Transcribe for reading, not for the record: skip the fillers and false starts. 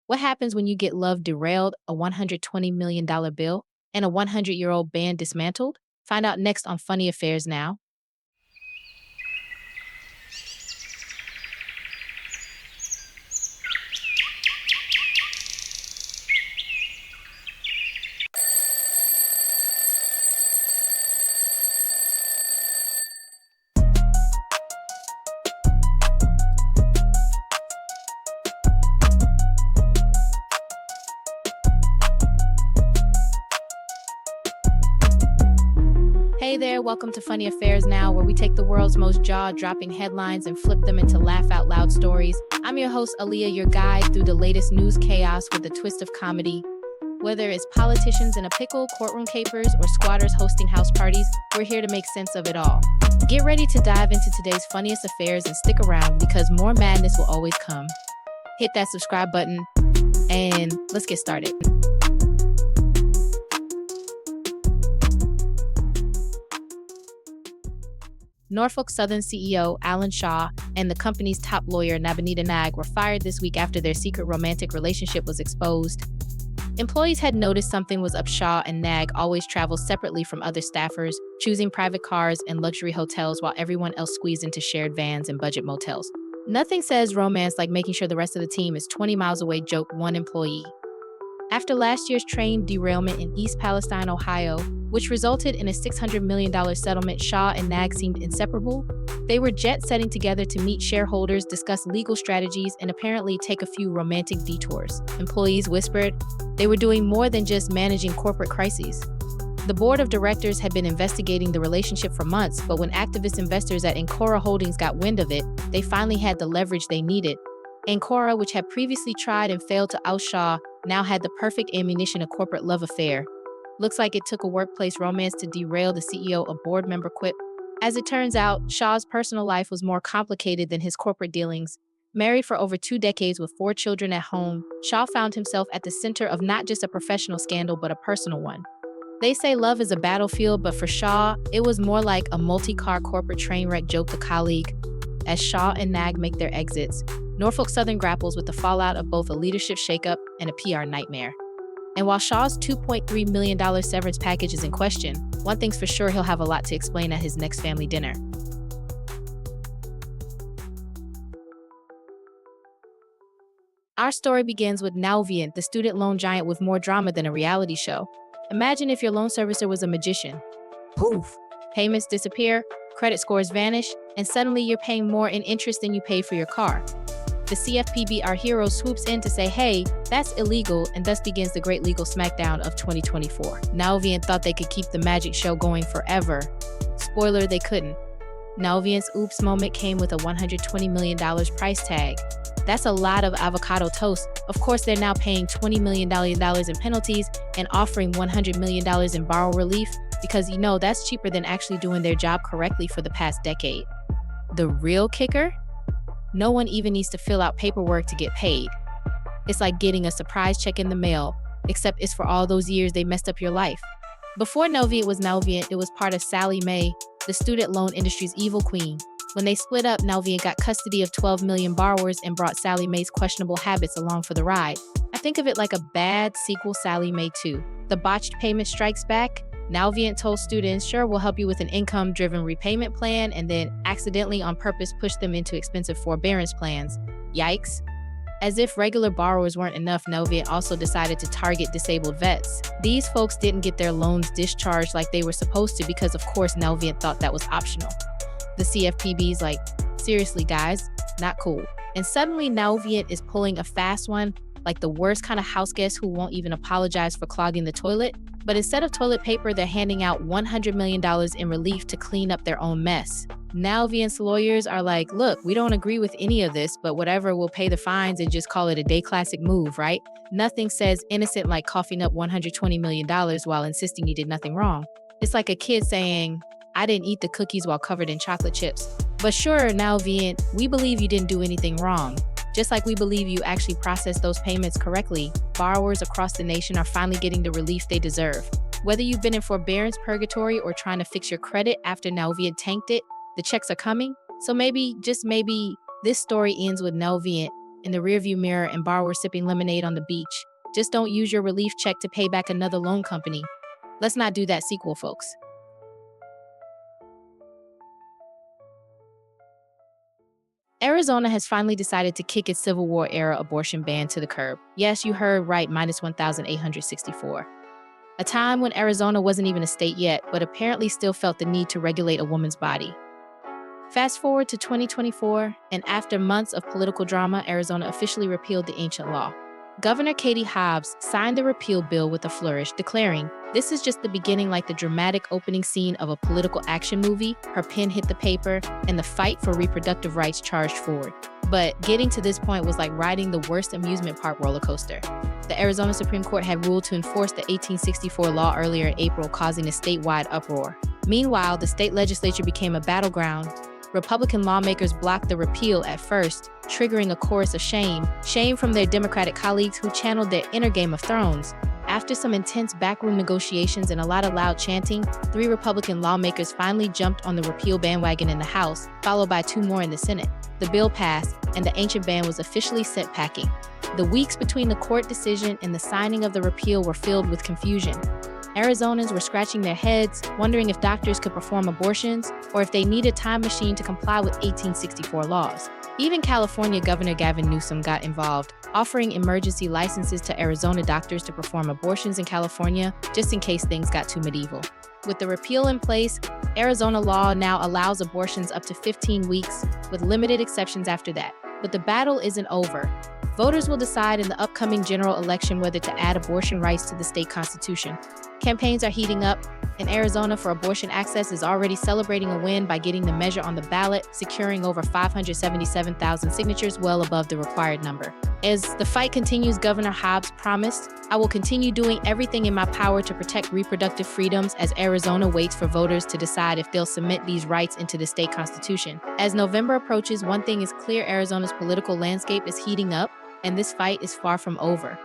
What happens when you get love derailed, a $120 million bill, and a 100-year-old band dismantled? Find out next on Funny Affairs Now. Hey there, welcome to Funny Affairs Now, where we take the world's most jaw-dropping headlines and flip them into laugh-out-loud stories. I'm your host, Aaliyah, your guide through the latest news chaos with a twist of comedy. Whether it's politicians in a pickle, courtroom capers, or squatters hosting house parties, we're here to make sense of it all. Get ready to dive into today's funniest affairs and stick around because more madness will always come. Hit that subscribe button, and let's get started. Norfolk Southern CEO Alan Shaw and the company's top lawyer Nabanita Nag were fired this week after their secret romantic relationship was exposed. Employees had noticed something was up. Shaw and Nag always travel separately from other staffers, choosing private cars and luxury hotels while everyone else squeezed into shared vans and budget motels. Nothing says romance like making sure the rest of the team is 20 miles away, joked one employee. After last year's train derailment in East Palestine, Ohio, which resulted in a $600 million settlement, Shaw and Nag seemed inseparable. They were jet-setting together to meet shareholders, discuss legal strategies, and apparently take a few romantic detours. Employees whispered they were doing more than just managing corporate crises. The board of directors had been investigating the relationship for months, but when activist investors at Ancora Holdings got wind of it, they finally had the leverage they needed. Ancora, which had previously tried and failed to oust Shaw, now had the perfect ammunition, a corporate love affair. Looks like it took a workplace romance to derail the CEO, a board member quipped. As it turns out, Shaw's personal life was more complicated than his corporate dealings. Married for over 2 decades with 4 children at home, Shaw found himself at the center of not just a professional scandal but a personal one. They say love is a battlefield, but for Shaw, it was more like a multi-car corporate train wreck, joked a colleague. As Shaw and Nag make their exits, Norfolk Southern grapples with the fallout of both a leadership shakeup and a PR nightmare. And while Shaw's $2.3 million severance package is in question, one thing's for sure, he'll have a lot to explain at his next family dinner. Our story begins with Navient, the student loan giant with more drama than a reality show. Imagine if your loan servicer was a magician. Poof! Payments disappear, credit scores vanish, and suddenly you're paying more in interest than you paid for your car. The CFPB, our hero, swoops in to say, hey, that's illegal, and thus begins the great legal smackdown of 2024. Navient thought they could keep the magic show going forever. Spoiler, they couldn't. Navient's oops moment came with a $120 million price tag. That's a lot of avocado toast. Of course, they're now paying $20 million in penalties and offering $100 million in borrow relief because, that's cheaper than actually doing their job correctly for the past decade. The real kicker? No one even needs to fill out paperwork to get paid. It's like getting a surprise check in the mail, except it's for all those years they messed up your life. Before Navient was Navient, it was part of Sallie Mae, the student loan industry's evil queen. When they split up, Navient got custody of 12 million borrowers and brought Sallie Mae's questionable habits along for the ride. I think of it like a bad sequel, Sallie Mae 2. The botched payment strikes back. Navient told students, sure, we'll help you with an income-driven repayment plan, and then accidentally on purpose pushed them into expensive forbearance plans. Yikes. As if regular borrowers weren't enough, Navient also decided to target disabled vets. These folks didn't get their loans discharged like they were supposed to because, of course, Navient thought that was optional. The CFPB's like, seriously, guys, not cool. And suddenly Navient is pulling a fast one, like the worst kind of house guest who won't even apologize for clogging the toilet. But instead of toilet paper, they're handing out $100 million in relief to clean up their own mess. Navient's lawyers are like, look, we don't agree with any of this, but whatever, we'll pay the fines and just call it a day classic move, right? Nothing says innocent like coughing up $120 million while insisting you did nothing wrong. It's like a kid saying, I didn't eat the cookies while covered in chocolate chips. But sure, Navient, we believe you didn't do anything wrong. Just like we believe you actually processed those payments correctly, borrowers across the nation are finally getting the relief they deserve. Whether you've been in forbearance purgatory or trying to fix your credit after Navient tanked it, the checks are coming. So maybe, just maybe, this story ends with Navient in the rearview mirror and borrower sipping lemonade on the beach. Just don't use your relief check to pay back another loan company. Let's not do that sequel, folks. Arizona has finally decided to kick its Civil War-era abortion ban to the curb. Yes, you heard right, minus 1,864. A time when Arizona wasn't even a state yet, but apparently still felt the need to regulate a woman's body. Fast forward to 2024, and after months of political drama, Arizona officially repealed the ancient law. Governor Katie Hobbs signed the repeal bill with a flourish, declaring, "This is just the beginning, like the dramatic opening scene of a political action movie. Her pen hit the paper, and the fight for reproductive rights charged forward." But getting to this point was like riding the worst amusement park roller coaster. The Arizona Supreme Court had ruled to enforce the 1864 law earlier in April, causing a statewide uproar. Meanwhile, the state legislature became a battleground. Republican lawmakers blocked the repeal at first, triggering a chorus of shame from their Democratic colleagues who channeled their inner Game of Thrones. After some intense backroom negotiations and a lot of loud chanting, 3 Republican lawmakers finally jumped on the repeal bandwagon in the House, followed by 2 more in the Senate. The bill passed, and the ancient ban was officially sent packing. The weeks between the court decision and the signing of the repeal were filled with confusion. Arizonans were scratching their heads, wondering if doctors could perform abortions or if they need a time machine to comply with 1864 laws. Even California Governor Gavin Newsom got involved, offering emergency licenses to Arizona doctors to perform abortions in California, just in case things got too medieval. With the repeal in place, Arizona law now allows abortions up to 15 weeks, with limited exceptions after that. But the battle isn't over. Voters will decide in the upcoming general election whether to add abortion rights to the state constitution. Campaigns are heating up, and Arizona for abortion access is already celebrating a win by getting the measure on the ballot, securing over 577,000 signatures, well above the required number. As the fight continues, Governor Hobbs promised, "I will continue doing everything in my power to protect reproductive freedoms," as Arizona waits for voters to decide if they'll cement these rights into the state constitution. As November approaches, one thing is clear: Arizona's political landscape is heating up, and this fight is far from over.